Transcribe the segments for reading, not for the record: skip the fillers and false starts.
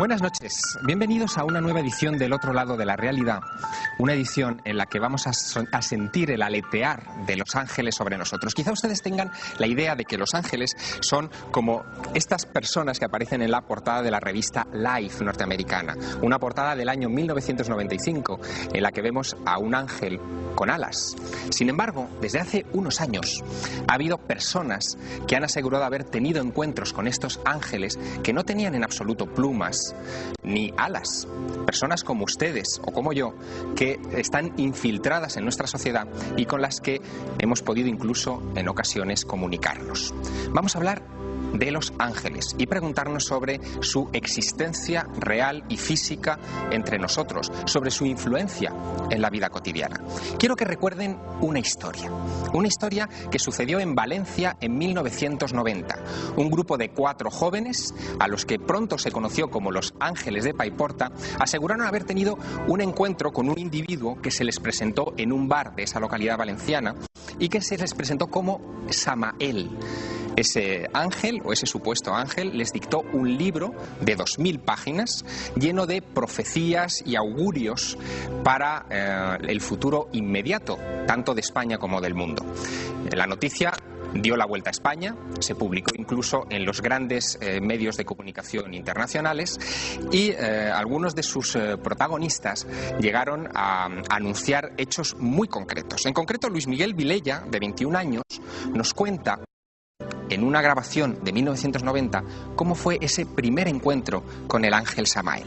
Buenas noches, bienvenidos a una nueva edición del Otro Lado de la Realidad, una edición en la que vamos a sentir el aletear de los ángeles sobre nosotros. Quizá ustedes tengan la idea de que los ángeles son como estas personas que aparecen en la portada de la revista Life norteamericana, una portada del año 1995 en la que vemos a un ángel con alas. Sin embargo, desde hace unos años ha habido personas que han asegurado haber tenido encuentros con estos ángeles que no tenían en absoluto plumas ni alas. Personas como ustedes o como yo que están infiltradas en nuestra sociedad y con las que hemos podido incluso en ocasiones comunicarnos. Vamos a hablar de los ángeles y preguntarnos sobre su existencia real y física entre nosotros, sobre su influencia en la vida cotidiana. Quiero que recuerden una historia que sucedió en Valencia en 1990. Un grupo de 4 jóvenes, a los que pronto se conoció como los Ángeles de Paiporta, aseguraron haber tenido un encuentro con un individuo que se les presentó en un bar de esa localidad valenciana y que se les presentó como Samael. Ese ángel, o ese supuesto ángel, les dictó un libro de 2000 páginas lleno de profecías y augurios para el futuro inmediato, tanto de España como del mundo. La noticia dio la vuelta a España, se publicó incluso en los grandes medios de comunicación internacionales y algunos de sus protagonistas llegaron a anunciar hechos muy concretos. En concreto, Luis Miguel Vilella, de 21 años, nos cuenta en una grabación de 1990 cómo fue ese primer encuentro con el ángel Samael.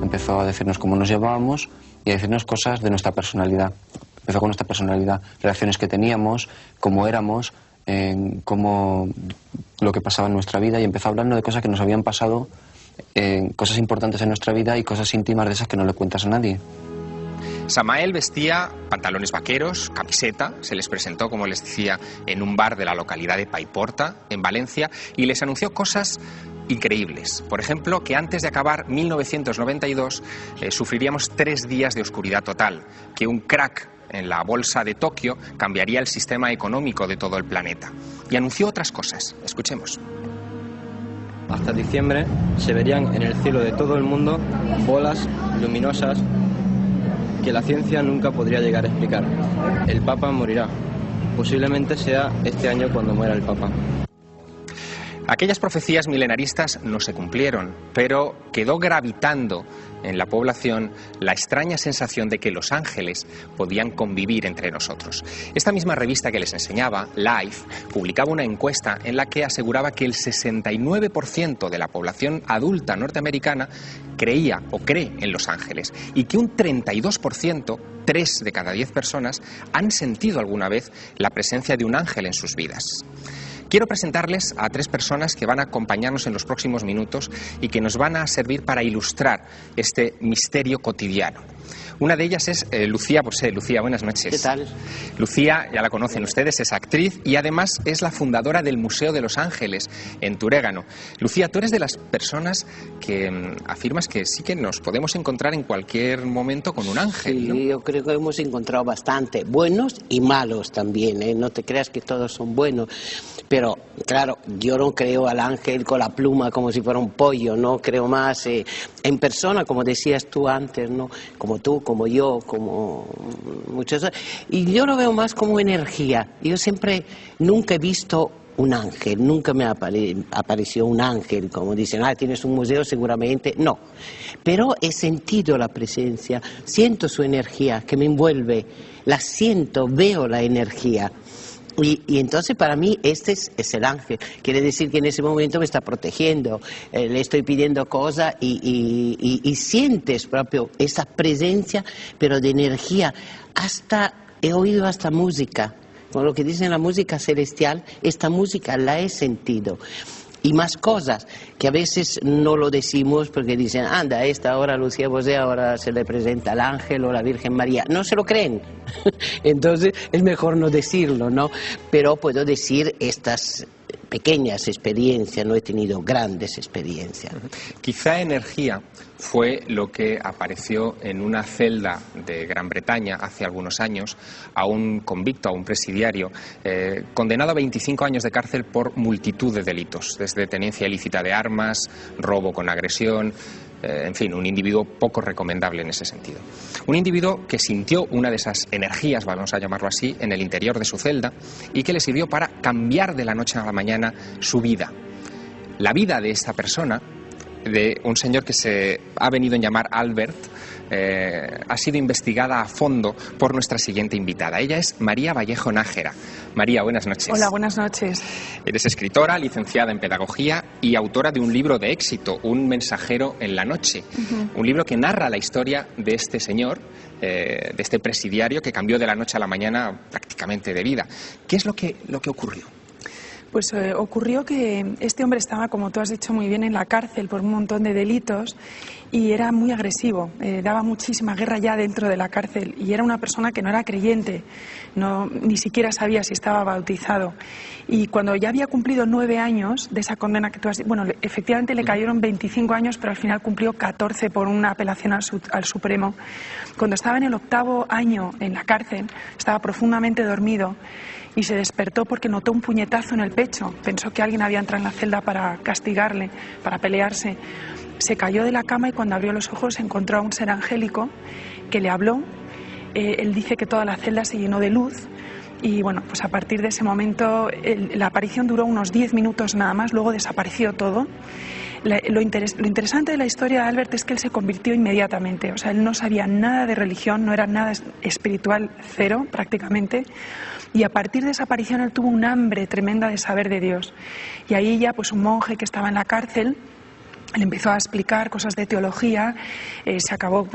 Empezó a decirnos cómo nos llevábamos y a decirnos cosas de nuestra personalidad. Empezó con nuestra personalidad, relaciones que teníamos, cómo éramos, cómo lo que pasaba en nuestra vida, y empezó hablando de cosas que nos habían pasado, cosas importantes en nuestra vida y cosas íntimas de esas que no le cuentas a nadie. Samael vestía pantalones vaqueros, camiseta, se les presentó, como les decía, en un bar de la localidad de Paiporta, en Valencia, y les anunció cosas increíbles. Por ejemplo, que antes de acabar 1992 sufriríamos 3 días de oscuridad total, que un crack en la bolsa de Tokio cambiaría el sistema económico de todo el planeta. Y anunció otras cosas. Escuchemos. Hasta diciembre se verían en el cielo de todo el mundo bolas luminosas que la ciencia nunca podría llegar a explicar. El Papa morirá. Posiblemente sea este año cuando muera el Papa. Aquellas profecías milenaristas no se cumplieron, pero quedó gravitando en la población la extraña sensación de que los ángeles podían convivir entre nosotros. Esta misma revista que les enseñaba, Life, publicaba una encuesta en la que aseguraba que el 69% de la población adulta norteamericana creía o cree en los ángeles y que un 32%, 3 de cada 10 personas, han sentido alguna vez la presencia de un ángel en sus vidas. Quiero presentarles a 3 personas que van a acompañarnos en los próximos minutos y que nos van a servir para ilustrar este misterio cotidiano. Una de ellas es Lucía Bosé. Lucía, buenas noches. ¿Qué tal? Lucía, ya la conocen ustedes, es actriz y además es la fundadora del Museo de los Ángeles en Turégano. Lucía, tú eres de las personas que afirmas que sí que nos podemos encontrar en cualquier momento con un ángel, Sí, ¿no? yo creo que hemos encontrado bastante, buenos y malos también, ¿eh? No te creas que todos son buenos, pero claro, yo no creo al ángel con la pluma como si fuera un pollo, no creo más en persona, como decías tú antes, ¿no? Como tú, como yo, como muchos. Y yo lo veo más como energía. Yo nunca he visto un ángel, nunca me apareció un ángel, como dicen, tienes un museo seguramente, no. Pero he sentido la presencia, siento su energía que me envuelve, la siento, veo la energía. Y entonces para mí este es el ángel, quiere decir que en ese momento me está protegiendo, le estoy pidiendo cosas y sientes propio esa presencia, pero de energía. He oído hasta música, con lo que dicen la música celestial, esta música la he sentido. Y más cosas que a veces no lo decimos porque dicen, anda, a esta hora Lucía Bosé, ahora se le presenta el ángel o la Virgen María. No se lo creen. Entonces es mejor no decirlo, ¿no? Pero puedo decir estas pequeñas experiencias, no he tenido grandes experiencias. Quizá energía fue lo que apareció en una celda de Gran Bretaña hace algunos años a un convicto, a un presidiario, condenado a 25 años de cárcel por multitud de delitos, desde tenencia ilícita de armas, robo con agresión, en fin, un individuo poco recomendable en ese sentido. Un individuo que sintió una de esas energías, vamos a llamarlo así, en el interior de su celda y que le sirvió para cambiar de la noche a la mañana su vida. La vida de esta persona, de un señor que se ha venido a llamar Albert, ha sido investigada a fondo por nuestra siguiente invitada. Ella es María Vallejo Nájera. María, buenas noches. Hola, buenas noches. Eres escritora, licenciada en Pedagogía y autora de un libro de éxito, Un mensajero en la noche. Un libro que narra la historia de este señor, de este presidiario que cambió de la noche a la mañana prácticamente de vida. ¿Qué es lo que ocurrió? Pues ocurrió que este hombre estaba, como tú has dicho muy bien, en la cárcel por un montón de delitos y era muy agresivo, daba muchísima guerra ya dentro de la cárcel y era una persona que no era creyente, ni siquiera sabía si estaba bautizado. Y cuando ya había cumplido 9 años de esa condena que tú has dicho, bueno, efectivamente le cayeron 25 años, pero al final cumplió 14 por una apelación al Supremo. Cuando estaba en el 8º año en la cárcel, estaba profundamente dormido y se despertó porque notó un puñetazo en el pecho. Pensó que alguien había entrado en la celda para castigarle, para pelearse. Se cayó de la cama y cuando abrió los ojos encontró a un ser angélico que le habló. Él dice que toda la celda se llenó de luz y bueno, pues a partir de ese momento la aparición duró unos 10 minutos nada más, luego desapareció todo. Lo interesante de la historia de Albert es que él se convirtió inmediatamente, o sea, él no sabía nada de religión, no era nada espiritual, cero prácticamente, y a partir de esa aparición él tuvo un hambre tremenda de saber de Dios. Y ahí ya pues un monje que estaba en la cárcel le empezó a explicar cosas de teología, se acabó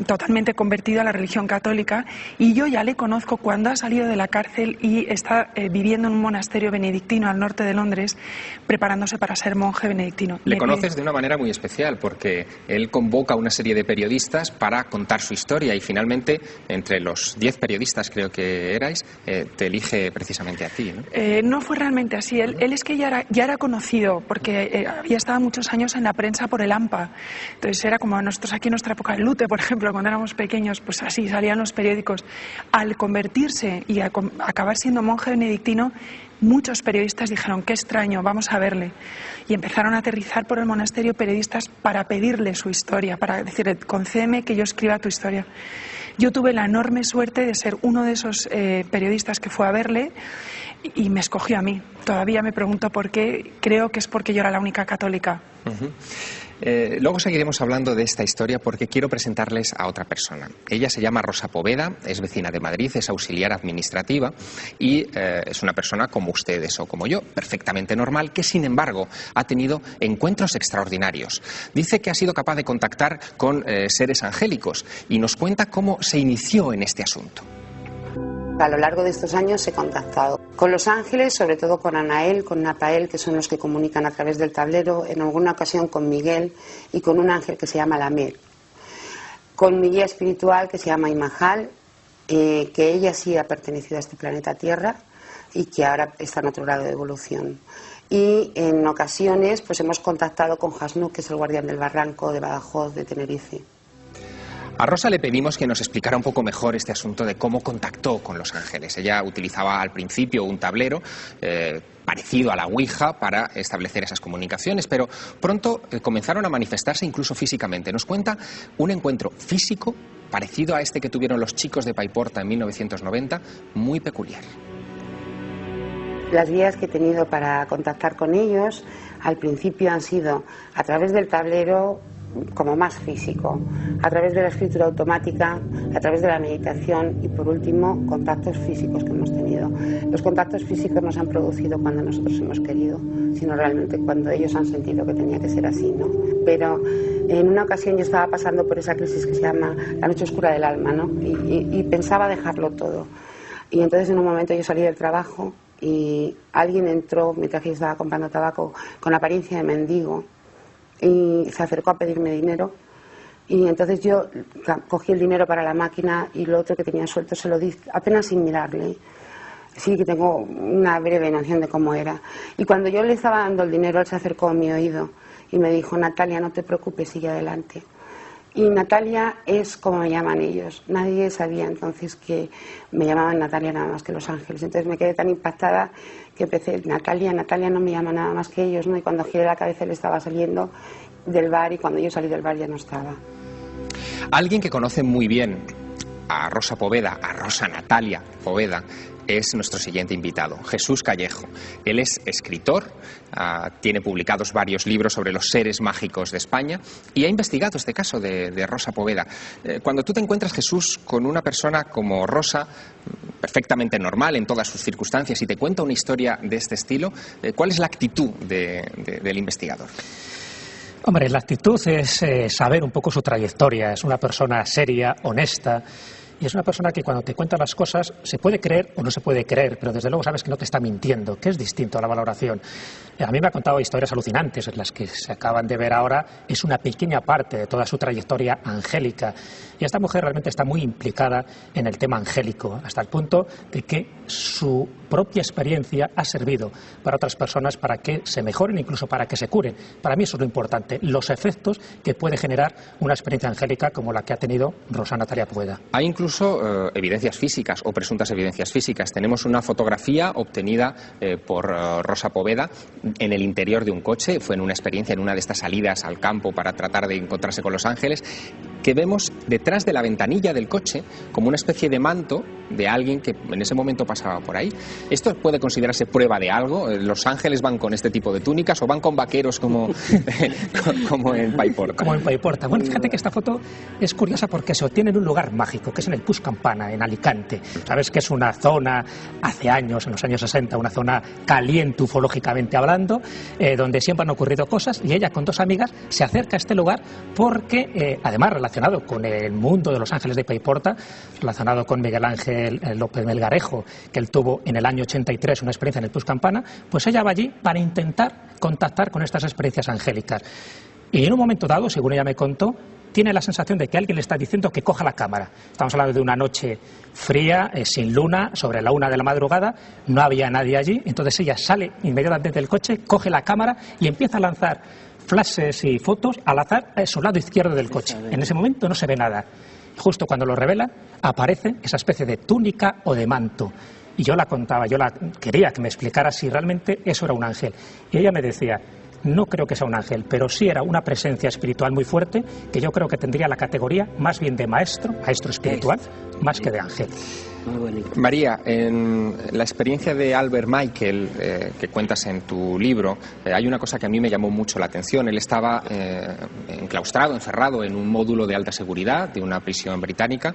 totalmente convertido a la religión católica y yo ya le conozco cuando ha salido de la cárcel y está viviendo en un monasterio benedictino al norte de Londres preparándose para ser monje benedictino. Le conoces de una manera muy especial porque él convoca a una serie de periodistas para contar su historia y finalmente entre los 10 periodistas creo que erais, te elige precisamente a ti, ¿no? No fue realmente así, él es que ya era conocido porque había estado muchos años en la prensa por el AMPA. Entonces era como nosotros aquí en nuestra época de Lute, por ejemplo, cuando éramos pequeños, pues así salían los periódicos. Al convertirse y acabar siendo monje benedictino, muchos periodistas dijeron, qué extraño, vamos a verle. Y empezaron a aterrizar por el monasterio periodistas para pedirle su historia, para decirle, concédeme que yo escriba tu historia. Yo tuve la enorme suerte de ser uno de esos periodistas que fue a verle y me escogió a mí. Todavía me pregunto por qué, creo que es porque yo era la única católica. Luego seguiremos hablando de esta historia porque quiero presentarles a otra persona. Ella se llama Rosa Poveda, es vecina de Madrid, es auxiliar administrativa y es una persona como ustedes o como yo, perfectamente normal, que sin embargo ha tenido encuentros extraordinarios. Dice que ha sido capaz de contactar con seres angélicos y nos cuenta cómo se inició en este asunto. A lo largo de estos años he contactado con los ángeles, sobre todo con Anael, con Natael, que son los que comunican a través del tablero, en alguna ocasión con Miguel y con un ángel que se llama Lamed. Con mi guía espiritual que se llama Imahal, que ella sí ha pertenecido a este planeta Tierra y que ahora está en otro grado de evolución. Y en ocasiones pues hemos contactado con Jasnú, que es el guardián del barranco de Badajoz, de Tenerife. A Rosa le pedimos que nos explicara un poco mejor este asunto de cómo contactó con los ángeles. Ella utilizaba al principio un tablero parecido a la Ouija para establecer esas comunicaciones, pero pronto comenzaron a manifestarse incluso físicamente. Nos cuenta un encuentro físico parecido a este que tuvieron los chicos de Paiporta en 1990, muy peculiar. Las vías que he tenido para contactar con ellos al principio han sido a través del tablero, como más físico, a través de la escritura automática, a través de la meditación y por último contactos físicos que hemos tenido. Los contactos físicos no se han producido cuando nosotros hemos querido, sino realmente cuando ellos han sentido que tenía que ser así, ¿no? Pero en una ocasión yo estaba pasando por esa crisis que se llama la noche oscura del alma, ¿no? Y pensaba dejarlo todo. Y entonces en un momento yo salí del trabajo y alguien entró mientras yo estaba comprando tabaco con apariencia de mendigo y se acercó a pedirme dinero y entonces yo cogí el dinero para la máquina y lo otro que tenía suelto se lo di apenas sin mirarle Sí que tengo una breve noción de cómo era. Y cuando yo le estaba dando el dinero, él se acercó a mi oído y me dijo: Natalia, no te preocupes, sigue adelante. Y Natalia es como me llaman ellos. Nadie sabía entonces que me llamaban Natalia nada más que Los Ángeles. Entonces me quedé tan impactada que empecé: Natalia no me llama nada más que ellos, ¿no? Y cuando giré la cabeza él estaba saliendo del bar, y cuando yo salí del bar ya no estaba. Alguien que conoce muy bien a Rosa Poveda, a Rosa Natalia Poveda, es nuestro siguiente invitado, Jesús Callejo. Él es escritor, tiene publicados varios libros sobre los seres mágicos de España y ha investigado este caso de Rosa Poveda. Cuando tú te encuentras, Jesús, con una persona como Rosa, perfectamente normal en todas sus circunstancias, y te cuenta una historia de este estilo, ¿cuál es la actitud del investigador? Hombre, la actitud es saber un poco su trayectoria. Es una persona seria, honesta, y es una persona que cuando te cuenta las cosas se puede creer o no se puede creer, pero desde luego sabes que no te está mintiendo, que es distinto a la valoración. A mí me ha contado historias alucinantes, en las que se acaban de ver ahora. Es una pequeña parte de toda su trayectoria angélica, y esta mujer realmente está muy implicada en el tema angélico, hasta el punto de que su propia experiencia ha servido para otras personas para que se mejoren, incluso para que se curen. Para mí eso es lo importante, los efectos que puede generar una experiencia angélica como la que ha tenido Rosa Natalia Poveda. Hay incluso evidencias físicas o presuntas evidencias físicas. Tenemos una fotografía obtenida por Rosa Poveda en el interior de un coche. Fue en una experiencia, en una de estas salidas al campo para tratar de encontrarse con los ángeles, que vemos detrás de la ventanilla del coche como una especie de manto de alguien que en ese momento pasaba por ahí. ¿Esto puede considerarse prueba de algo? ¿Los ángeles van con este tipo de túnicas o van con vaqueros como en Paiporta? Como en Paiporta. Bueno, fíjate que esta foto es curiosa porque se obtiene en un lugar mágico, que es en el Puig Campana, en Alicante. Sabes que es una zona, hace años, en los años 60, una zona caliente ufológicamente hablando, donde siempre han ocurrido cosas, y ella con dos amigas se acerca a este lugar porque, además relacionado con el mundo de los ángeles de Paiporta, relacionado con Miguel Ángel López Melgarejo, que él tuvo en el año 83 una experiencia en el Puig Campana, pues ella va allí para intentar contactar con estas experiencias angélicas. Y en un momento dado, según ella me contó, tiene la sensación de que alguien le está diciendo que coja la cámara. Estamos hablando de una noche fría, sin luna, sobre la 1 de la madrugada, no había nadie allí. Entonces ella sale inmediatamente del coche, coge la cámara y empieza a lanzar flashes y fotos al azar a su lado izquierdo del coche. En ese momento no se ve nada. Justo cuando lo revelan, aparece esa especie de túnica o de manto. Y yo la contaba, quería que me explicara si realmente eso era un ángel. Y ella me decía: no creo que sea un ángel, pero sí era una presencia espiritual muy fuerte, que yo creo que tendría la categoría más bien de maestro espiritual, más que de ángel. María, en la experiencia de Albert Michael que cuentas en tu libro, hay una cosa que a mí me llamó mucho la atención. Él estaba enclaustrado, encerrado en un módulo de alta seguridad de una prisión británica,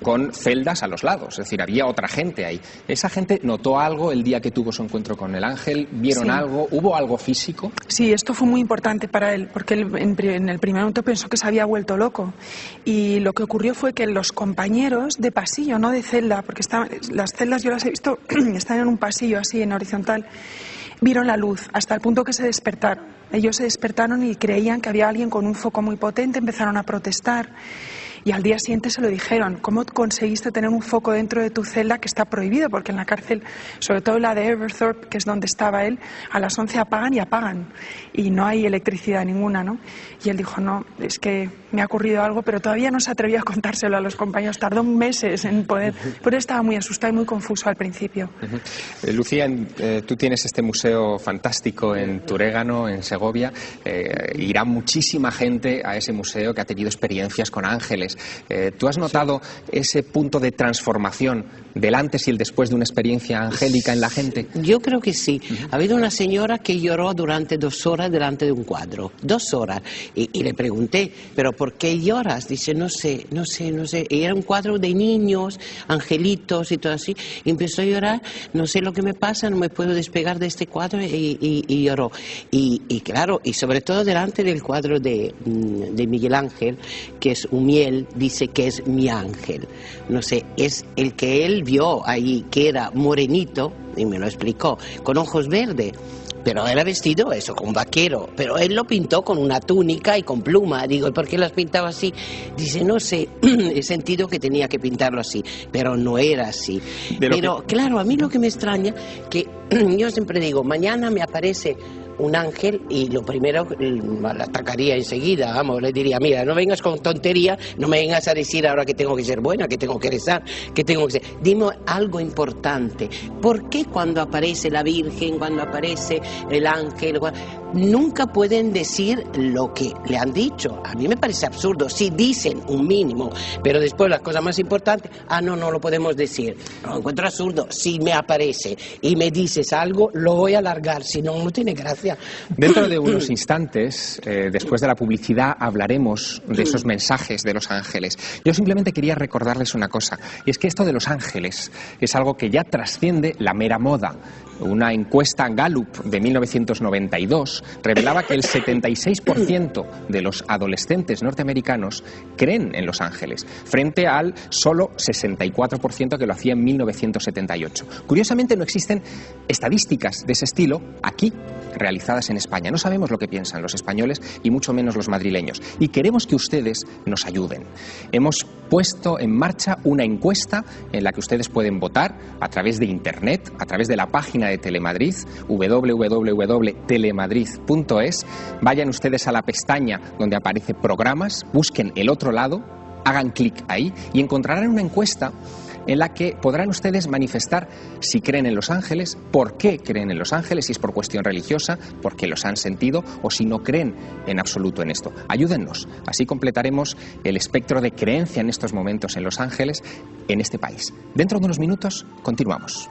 con celdas a los lados, es decir, había otra gente ahí. ¿Esa gente notó algo el día que tuvo su encuentro con el ángel? ¿Vieron algo? ¿Hubo algo físico? Sí, esto fue muy importante para él, porque él en el primer momento pensó que se había vuelto loco. Y lo que ocurrió fue que los compañeros de pasillo, no de celda, porque las celdas yo las he visto, están en un pasillo así, en horizontal, vieron la luz, hasta el punto que se despertaron. Ellos se despertaron y creían que había alguien con un foco muy potente, empezaron a protestar. Y al día siguiente se lo dijeron: ¿cómo conseguiste tener un foco dentro de tu celda, que está prohibido? Porque en la cárcel, sobre todo la de Everthorpe, que es donde estaba él, a las 11 apagan y no hay electricidad ninguna, ¿no? Y él dijo: no, es que me ha ocurrido algo, pero todavía no se atrevió a contárselo a los compañeros, tardó meses en poder, pero estaba muy asustado y muy confuso al principio. Lucía, tú tienes este museo fantástico en Turégano, en Segovia. Irá muchísima gente a ese museo que ha tenido experiencias con ángeles. ¿Tú has notado ese punto de transformación del antes y el después de una experiencia angélica en la gente? Yo creo que sí. Ha habido una señora que lloró durante 2 horas delante de un cuadro. 2 horas. Y le pregunté: ¿pero por qué lloras? Dice: no sé. Y era un cuadro de niños, angelitos y todo así. Y empezó a llorar: no sé lo que me pasa, no me puedo despegar de este cuadro. Y lloró. Y claro, y sobre todo delante del cuadro de Miguel Ángel, que es Umiel, dice que es mi ángel. No sé, es el que él vio ahí, que era morenito, y me lo explicó, con ojos verdes. pero era vestido eso, con vaquero, pero él lo pintó con una túnica y con pluma. Digo, ¿y por qué las pintaba así? Dice, no sé, he sentido que tenía que pintarlo así, pero no era así. Pero claro, a mí lo que me extraña, que yo siempre digo, mañana me aparece un ángel y lo primero la atacaría enseguida, vamos, le diría, mira, no vengas con tontería, no me vengas a decir ahora que tengo que ser buena, que tengo que rezar, que tengo que ser... Dime algo importante, ¿por qué cuando aparece la Virgen, cuando aparece el ángel, nunca pueden decir lo que le han dicho? A mí me parece absurdo, sí dicen un mínimo, pero después las cosas más importantes, no lo podemos decir. Lo encuentro absurdo. Si me aparece y me dices algo, lo voy a alargar, si no, no tiene gracia. Dentro de unos instantes, después de la publicidad, hablaremos de esos mensajes de los ángeles. Yo simplemente quería recordarles una cosa, y es que esto de los ángeles es algo que ya trasciende la mera moda. Una encuesta Gallup de 1992 revelaba que el 76% de los adolescentes norteamericanos creen en los ángeles, frente al solo 64% que lo hacía en 1978. Curiosamente, no existen estadísticas de ese estilo aquí, realizadas en España. No sabemos lo que piensan los españoles y mucho menos los madrileños. Y queremos que ustedes nos ayuden. Hemos puesto en marcha una encuesta en la que ustedes pueden votar a través de Internet, a través de la página de Telemadrid, www.telemadrid.es. Vayan ustedes a la pestaña donde aparece programas, busquen El Otro Lado, hagan clic ahí y encontrarán una encuesta en la que podrán ustedes manifestar si creen en los ángeles, por qué creen en los ángeles, si es por cuestión religiosa, porque los han sentido, o si no creen en absoluto en esto. Ayúdennos, así completaremos el espectro de creencia en estos momentos en los ángeles en este país. Dentro de unos minutos continuamos.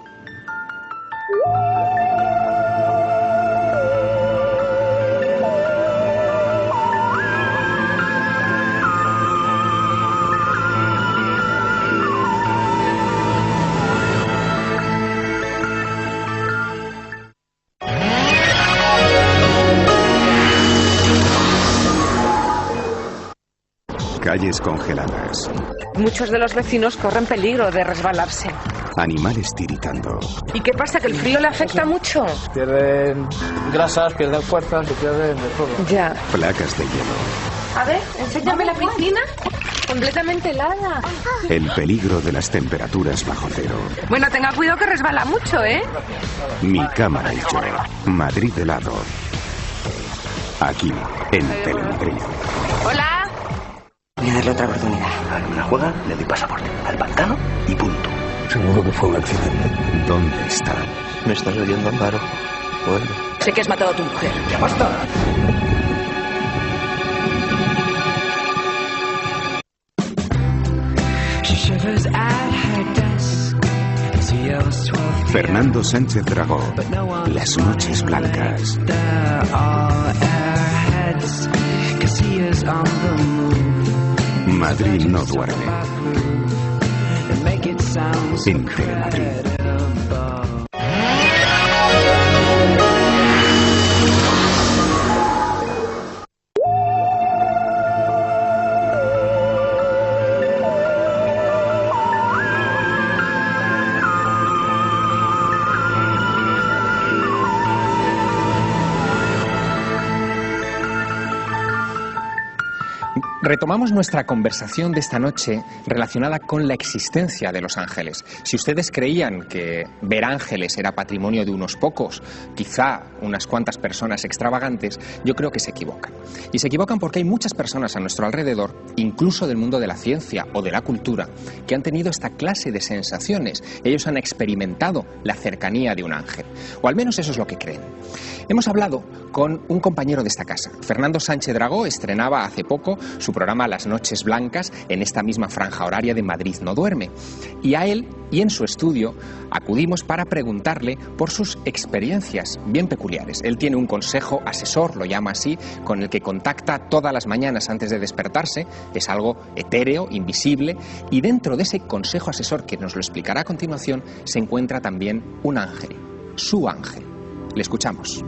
Calles congeladas. Muchos de los vecinos corren peligro de resbalarse. Animales tiritando. ¿Y qué pasa? ¿Que el frío le afecta mucho? Pierden grasas, pierden fuerzas y pierden de todo. Ya. Placas de hielo. A ver, enséñame la piscina. Completamente helada. El peligro de las temperaturas bajo cero. Bueno, tenga cuidado que resbala mucho, ¿eh? Mi cámara y yo. Madrid helado. Aquí, en Telemadrid. Hola. Voy a darle otra oportunidad. A una juega, le doy pasaporte al pantano y punto. Seguro que fue un accidente. ¿Dónde está? Me estás oyendo, Amparo. Bueno. Sé que has matado a tu mujer. ¡Ya basta! Fernando Sánchez Dragó. Las noches blancas. Madrid no duerme. En Telemadrid. Retomamos nuestra conversación de esta noche relacionada con la existencia de los ángeles. Si ustedes creían que ver ángeles era patrimonio de unos pocos, quizá unas cuantas personas extravagantes, yo creo que se equivocan. Y se equivocan porque hay muchas personas a nuestro alrededor, incluso del mundo de la ciencia o de la cultura, que han tenido esta clase de sensaciones. Ellos han experimentado la cercanía de un ángel, o al menos eso es lo que creen. Hemos hablado con un compañero de esta casa. Fernando Sánchez Dragó estrenaba hace poco su programa Las Noches Blancas en esta misma franja horaria de Madrid no duerme. Y a él y en su estudio acudimos para preguntarle por sus experiencias bien peculiares. Él tiene un consejo asesor, lo llama así, con el que contacta todas las mañanas antes de despertarse. Es algo etéreo, invisible, y dentro de ese consejo asesor, que nos lo explicará a continuación, se encuentra también un ángel, su ángel. Le escuchamos.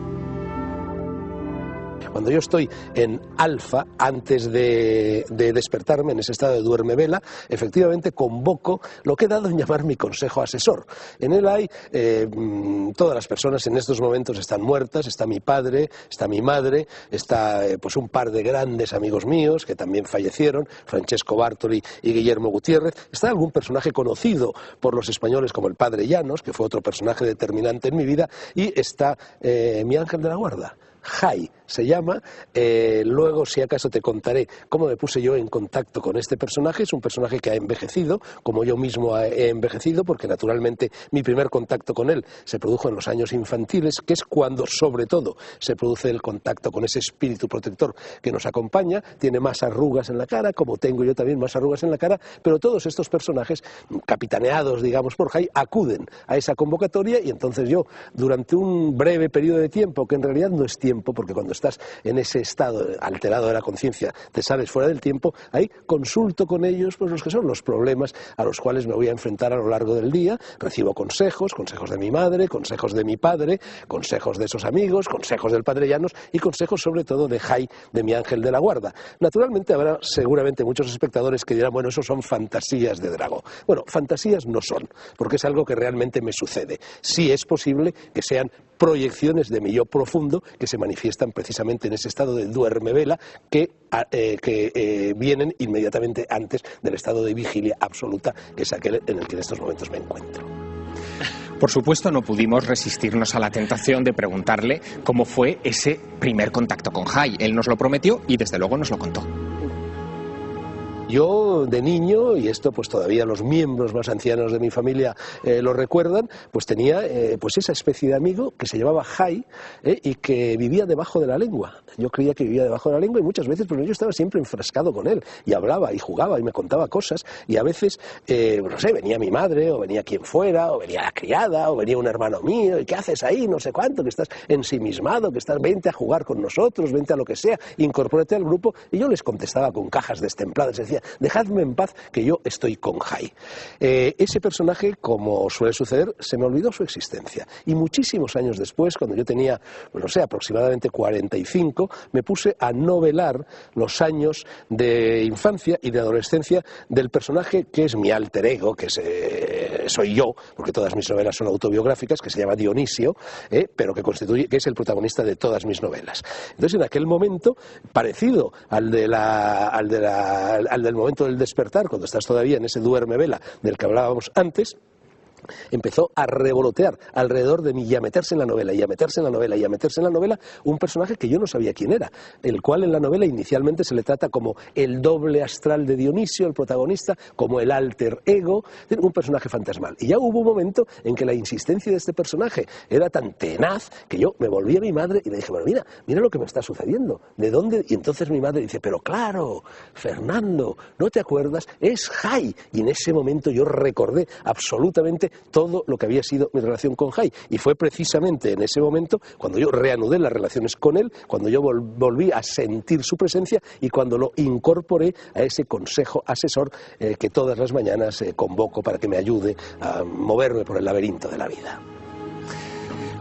Cuando yo estoy en alfa, antes de despertarme, en ese estado de duerme vela, efectivamente convoco lo que he dado en llamar mi consejo asesor. En él hay todas las personas en estos momentos están muertas, está mi padre, está mi madre, está pues un par de grandes amigos míos que también fallecieron, Francesco Bartoli y Guillermo Gutiérrez, está algún personaje conocido por los españoles como el padre Llanos, que fue otro personaje determinante en mi vida, y está mi ángel de la guarda, Jai se llama. Luego, si acaso, te contaré cómo me puse yo en contacto con este personaje. Es un personaje que ha envejecido, como yo mismo he envejecido, porque naturalmente mi primer contacto con él se produjo en los años infantiles, que es cuando sobre todo se produce el contacto con ese espíritu protector que nos acompaña. Tiene más arrugas en la cara, como tengo yo también más arrugas en la cara, pero todos estos personajes, capitaneados, digamos, por Jai, acuden a esa convocatoria, y entonces yo, durante un breve periodo de tiempo, que en realidad no es tiempo, porque cuando estás en ese estado alterado de la conciencia te sales fuera del tiempo, ahí consulto con ellos pues los que son los problemas a los cuales me voy a enfrentar a lo largo del día. Recibo consejos de mi madre, consejos de mi padre, consejos de esos amigos, consejos del padre Llanos y consejos sobre todo de Jai, de mi ángel de la guarda. Naturalmente habrá seguramente muchos espectadores que dirán, bueno, eso son fantasías de Dragó. Bueno, fantasías no son, porque es algo que realmente me sucede. Sí es posible que sean proyecciones de mi yo profundo que se manifiestan precisamente en ese estado de duerme-vela que vienen inmediatamente antes del estado de vigilia absoluta, que es aquel en el que en estos momentos me encuentro. Por supuesto, no pudimos resistirnos a la tentación de preguntarle cómo fue ese primer contacto con Jai. Él nos lo prometió y desde luego nos lo contó. Yo de niño, y esto pues todavía los miembros más ancianos de mi familia lo recuerdan, pues tenía pues esa especie de amigo que se llamaba Jai y que vivía debajo de la lengua. Yo creía que vivía debajo de la lengua y muchas veces pues yo estaba siempre enfrascado con él y hablaba y jugaba y me contaba cosas, y a veces, no sé, venía mi madre o venía quien fuera o venía la criada o venía un hermano mío y ¿qué haces ahí? No sé cuánto, que estás ensimismado, que estás, vente a jugar con nosotros, vente a lo que sea, incorpórate al grupo, y yo les contestaba con cajas destempladas, decía, dejadme en paz que yo estoy con Jai. Ese personaje, como suele suceder, se me olvidó su existencia. Y muchísimos años después, cuando yo tenía, no sé, aproximadamente 45, me puse a novelar los años de infancia y de adolescencia del personaje que es mi alter ego, que soy yo, porque todas mis novelas son autobiográficas, que se llama Dionisio, pero que es el protagonista de todas mis novelas. Entonces, en aquel momento, parecido al del momento del despertar, cuando estás todavía en ese duerme vela del que hablábamos antes, empezó a revolotear alrededor de mí y a meterse en la novela, y a meterse en la novela, y a meterse en la novela un personaje que yo no sabía quién era, el cual en la novela inicialmente se le trata como el doble astral de Dionisio, el protagonista, como el alter ego, un personaje fantasmal. Y ya hubo un momento en que la insistencia de este personaje era tan tenaz que yo me volví a mi madre y le dije, bueno, mira lo que me está sucediendo, ¿de dónde? Y entonces mi madre dice, pero claro, Fernando, ¿no te acuerdas? Es Jai. Y en ese momento yo recordé absolutamente todo lo que había sido mi relación con Jai, y fue precisamente en ese momento cuando yo reanudé las relaciones con él, cuando yo volví a sentir su presencia y cuando lo incorporé a ese consejo asesor que todas las mañanas convoco para que me ayude a moverme por el laberinto de la vida.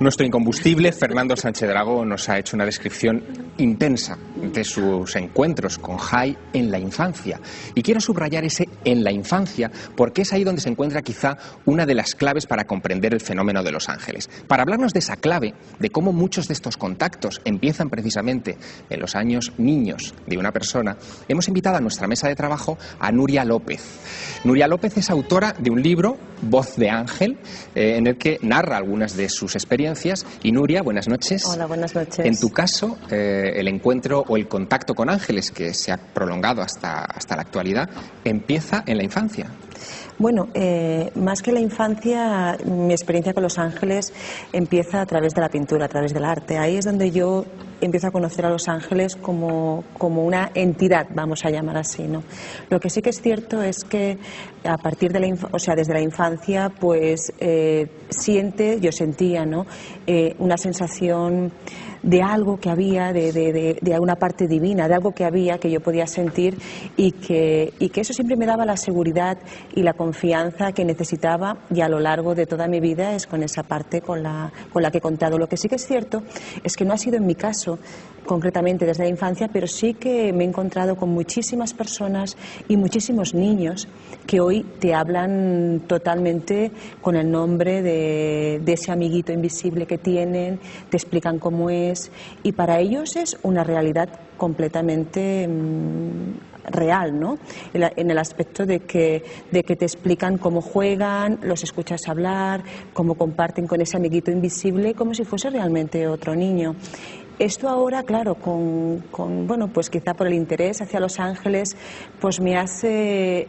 Nuestro incombustible Fernando Sánchez Dragó nos ha hecho una descripción intensa de sus encuentros con Jai en la infancia. Y quiero subrayar ese en la infancia porque es ahí donde se encuentra quizá una de las claves para comprender el fenómeno de los ángeles. Para hablarnos de esa clave, de cómo muchos de estos contactos empiezan precisamente en los años niños de una persona, hemos invitado a nuestra mesa de trabajo a Nuria López. Nuria López es autora de un libro, Voz de Ángel, en el que narra algunas de sus experiencias. Y Nuria, buenas noches. Hola, buenas noches. En tu caso, el encuentro o el contacto con ángeles, que se ha prolongado hasta la actualidad, empieza en la infancia. Bueno, más que la infancia, mi experiencia con los ángeles empieza a través de la pintura, a través del arte. Ahí es donde yo empiezo a conocer a los ángeles como una entidad, vamos a llamar así, ¿no? Lo que sí que es cierto es que a partir de desde la infancia, pues yo sentía, ¿no? Una sensación de algo que había, de una parte divina, de algo que había que yo podía sentir y que eso siempre me daba la seguridad y la confianza que necesitaba, y a lo largo de toda mi vida es con esa parte con la que he contado. Lo que sí que es cierto es que no ha sido en mi caso eso concretamente desde la infancia, pero sí que me he encontrado con muchísimas personas y muchísimos niños que hoy te hablan totalmente con el nombre de ese amiguito invisible que tienen, te explican cómo es, y para ellos es una realidad completamente real, ¿no? En el aspecto de que te explican cómo juegan, los escuchas hablar, cómo comparten con ese amiguito invisible, como si fuese realmente otro niño. Esto ahora, claro, bueno, pues quizá por el interés hacia Los Ángeles, pues me hace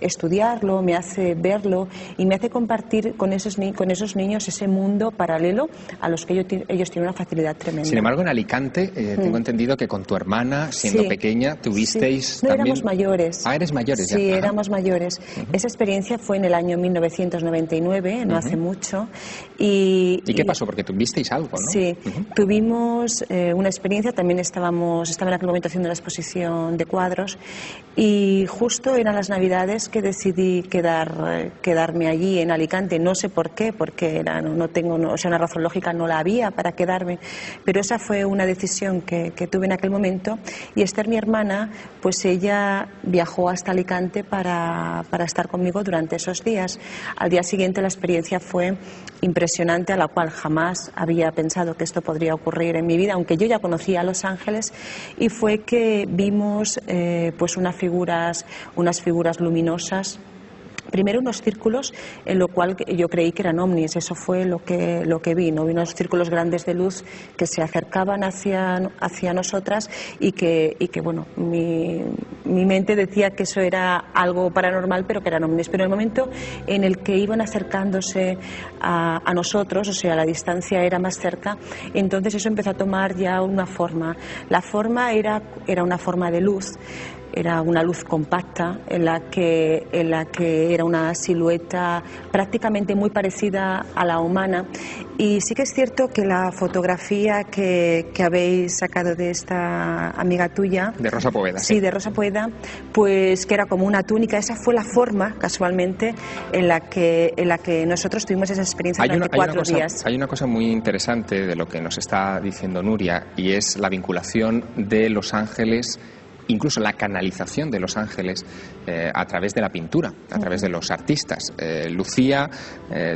estudiarlo, me hace verlo y me hace compartir con esos niños ese mundo paralelo a los que ellos tienen una facilidad tremenda. Sin embargo, en Alicante tengo entendido que con tu hermana, siendo pequeña, tuvisteis también... No, éramos mayores. Ah, eres mayores ya. Sí, éramos mayores. Esa experiencia fue en el año 1999, no hace mucho. ¿Y qué pasó? Porque tuvisteis algo, ¿no? Sí, tuvimos una experiencia, también estaba en aquel momento haciendo la exposición de cuadros y justo eran las Navidades que decidí quedarme allí en Alicante, no sé por qué, porque una razón lógica no la había para quedarme, pero esa fue una decisión que tuve en aquel momento. Y Esther, mi hermana, pues ella viajó hasta Alicante para estar conmigo durante esos días. Al día siguiente la experiencia fue impresionante, a la cual jamás había pensado que esto podría ocurrir en mi vida, aunque yo ya conocía a Los Ángeles, y fue que vimos pues unas figuras luminosas. Primero unos círculos en lo cual yo creí que eran ovnis, eso fue lo que vi, ¿no? Vi unos círculos grandes de luz que se acercaban hacia nosotras y que bueno, mi mente decía que eso era algo paranormal, pero que eran ovnis. Pero en el momento en el que iban acercándose a nosotros, o sea, la distancia era más cerca, entonces eso empezó a tomar ya una forma. La forma era una forma de luz. Era una luz compacta en la que era una silueta prácticamente muy parecida a la humana. Y sí que es cierto que la fotografía que habéis sacado de esta amiga tuya, de Rosa Poveda, sí, de Rosa Poveda, pues que era como una túnica, esa fue la forma, casualmente, en la que nosotros tuvimos esa experiencia durante 4 días. Hay una cosa muy interesante de lo que nos está diciendo Nuria, y es la vinculación de Los Ángeles, incluso la canalización de Los Ángeles a través de la pintura, a través de los artistas. Lucía,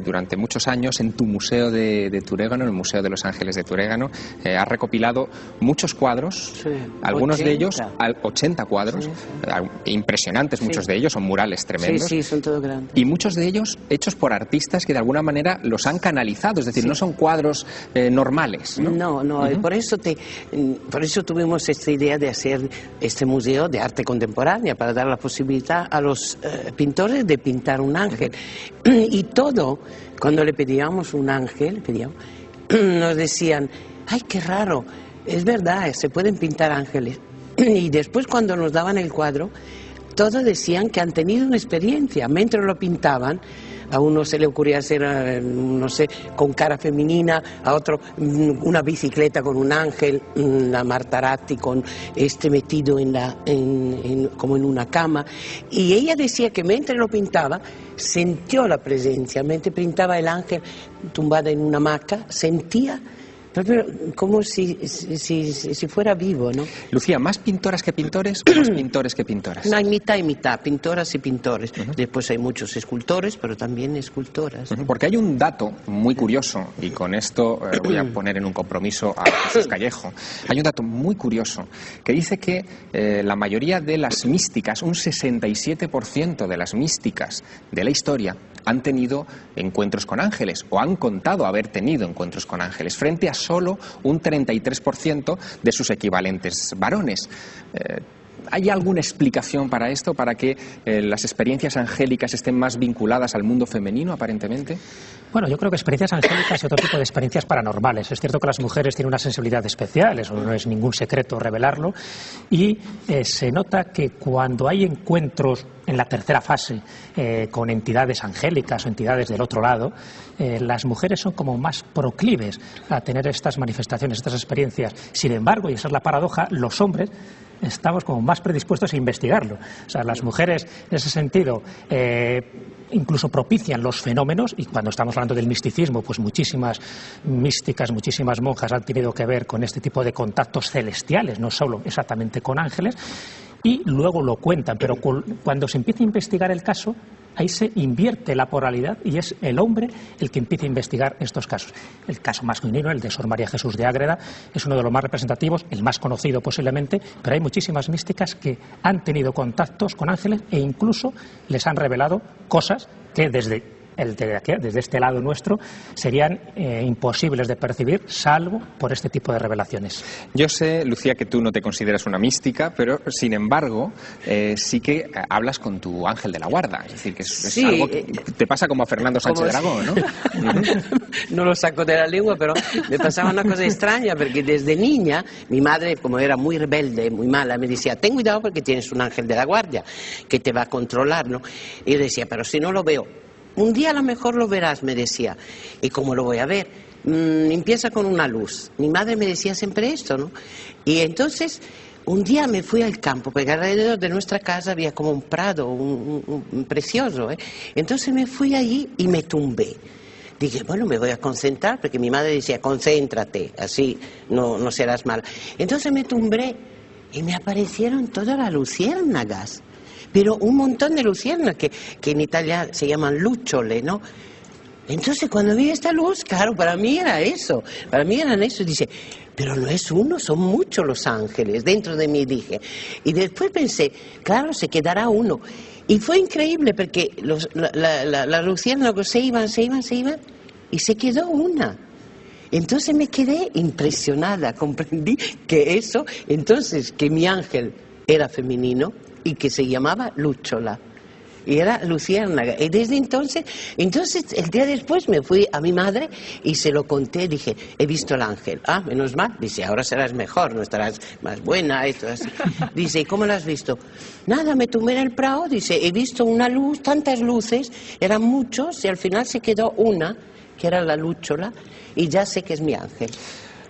durante muchos años en tu museo de Turégano, en el Museo de Los Ángeles de Turégano, ha recopilado muchos cuadros, sí, algunos 80. De ellos, 80 cuadros, sí, impresionantes, muchos de ellos, son murales tremendos. Sí, son todos grandes. Y muchos de ellos hechos por artistas que de alguna manera los han canalizado, es decir, no son cuadros normales, ¿no? No, por eso tuvimos esta idea de hacer este museo de arte contemporánea, para dar la posibilidad a los pintores de pintar un ángel. Y todo, cuando le pedíamos un ángel, nos decían, ¡ay, qué raro! Es verdad, se pueden pintar ángeles. Y después, cuando nos daban el cuadro, todos decían que han tenido una experiencia. Mientras lo pintaban, a uno se le ocurría hacer, no sé, con cara femenina, a otro una bicicleta con un ángel, la Martaratti con metido como en una cama. Y ella decía que mientras lo pintaba, sintió la presencia. Mientras pintaba el ángel tumbada en una hamaca, sentía como si fuera vivo, ¿no? Lucía, ¿más pintoras que pintores o más pintores que pintoras? No, hay mitad y mitad, pintoras y pintores. Después hay muchos escultores, pero también escultoras. Porque hay un dato muy curioso, y con esto voy a poner en un compromiso a Jesús Callejo. Hay un dato muy curioso que dice que la mayoría de las místicas, un 67% de las místicas de la historia, han tenido encuentros con ángeles o han contado haber tenido encuentros con ángeles, frente a solo un 33% de sus equivalentes varones. ¿Hay alguna explicación para esto, para que las experiencias angélicas estén más vinculadas al mundo femenino, aparentemente? Bueno, yo creo que experiencias angélicas y otro tipo de experiencias paranormales. Es cierto que las mujeres tienen una sensibilidad especial, eso no es ningún secreto revelarlo, y se nota que cuando hay encuentros en la tercera fase con entidades angélicas o entidades del otro lado, las mujeres son como más proclives a tener estas manifestaciones, estas experiencias. Sin embargo, y esa es la paradoja, los hombres estamos como más predispuestos a investigarlo. O sea, las mujeres, en ese sentido, incluso propician los fenómenos, y cuando estamos hablando del misticismo, pues muchísimas místicas, muchísimas monjas han tenido que ver con este tipo de contactos celestiales, no solo exactamente con ángeles, y luego lo cuentan, pero cuando se empieza a investigar el caso, ahí se invierte la polaridad y es el hombre el que empieza a investigar estos casos. El caso más genuino, el de Sor María Jesús de Ágreda, es uno de los más representativos, el más conocido posiblemente, pero hay muchísimas místicas que han tenido contactos con ángeles e incluso les han revelado cosas que desde este lado nuestro serían imposibles de percibir, salvo por este tipo de revelaciones. Yo sé, Lucía, que tú no te consideras una mística, pero sin embargo sí que hablas con tu ángel de la guarda. Es decir, que es sí, algo que te pasa como a Fernando Sánchez Dragó, ¿no? No lo saco de la lengua, pero me pasaba una cosa extraña, porque desde niña mi madre, como era muy rebelde, muy mala, me decía, ten cuidado porque tienes un ángel de la guardia que te va a controlar, ¿no? Y yo decía, pero si no lo veo, un día a lo mejor lo verás, me decía. ¿Y cómo lo voy a ver? Empieza con una luz. Mi madre me decía siempre esto, ¿no? Y entonces, un día me fui al campo, porque alrededor de nuestra casa había como un prado, un precioso, ¿eh? Entonces me fui allí y me tumbé. Dije, bueno, me voy a concentrar, porque mi madre decía, concéntrate, así no serás mal. Entonces me tumbé y me aparecieron todas las luciérnagas. Pero un montón de luciérnagas que en Italia se llaman lucciole, ¿no? Entonces cuando vi esta luz, claro, para mí era eso, dice, pero no es uno, son muchos los ángeles, dentro de mí dije. Y después pensé, claro, se quedará uno. Y fue increíble porque las luciérnagas se iban, y se quedó una. Entonces me quedé impresionada, comprendí que que mi ángel era femenino, y que se llamaba Lúccola, y era luciérnaga. Y desde entonces el día después me fui a mi madre y se lo conté, dije, he visto el ángel. Ah, menos mal, dice, ahora serás mejor, no estarás más buena, esto así. Dice, ¿y cómo lo has visto? Nada, me tumbé en el prado, dice, he visto una luz, tantas luces, eran muchos, y al final se quedó una, que era la Lúccola, y ya sé que es mi ángel.